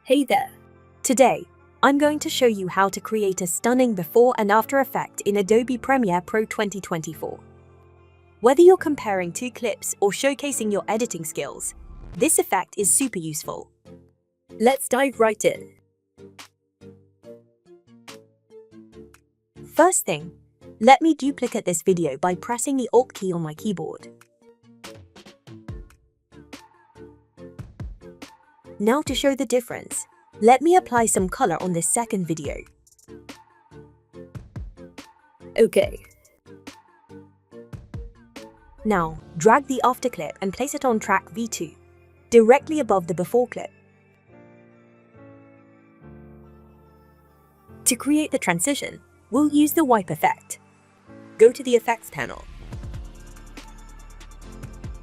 Hey there! Today, I'm going to show you how to create a stunning before and after effect in Adobe Premiere Pro 2024. Whether you're comparing two clips or showcasing your editing skills, this effect is super useful. Let's dive right in. First thing, let me duplicate this video by pressing the Alt key on my keyboard. Now to show the difference, let me apply some color on this second video. Okay. Now, drag the after clip and place it on track V2, directly above the before clip. To create the transition, we'll use the wipe effect. Go to the Effects panel.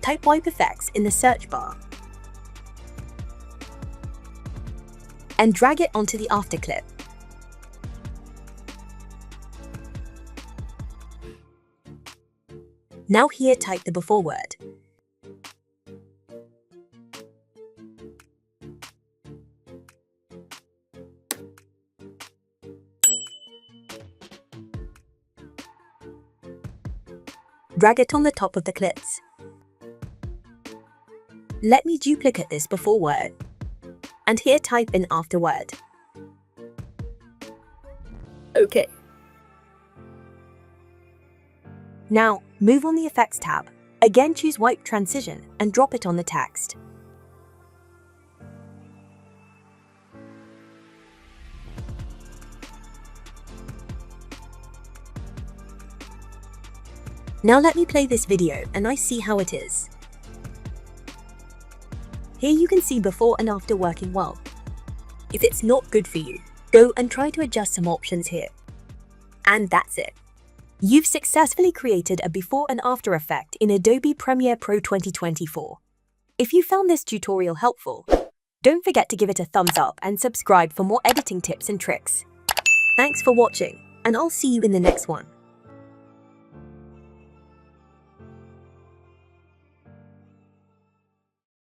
Type Wipe Effects in the search bar and drag it onto the after clip. Now here type the before word. Drag it on the top of the clips. Let me duplicate this before word. And here type in afterward. Okay. Now, move on the Effects tab. Again choose Wipe Transition and drop it on the text. Now let me play this video and I see how it is. Here you can see before and after working well. If it's not good for you, go and try to adjust some options here. And that's it. You've successfully created a before and after effect in Adobe Premiere Pro 2024. If you found this tutorial helpful, don't forget to give it a thumbs up and subscribe for more editing tips and tricks. Thanks for watching, and I'll see you in the next one.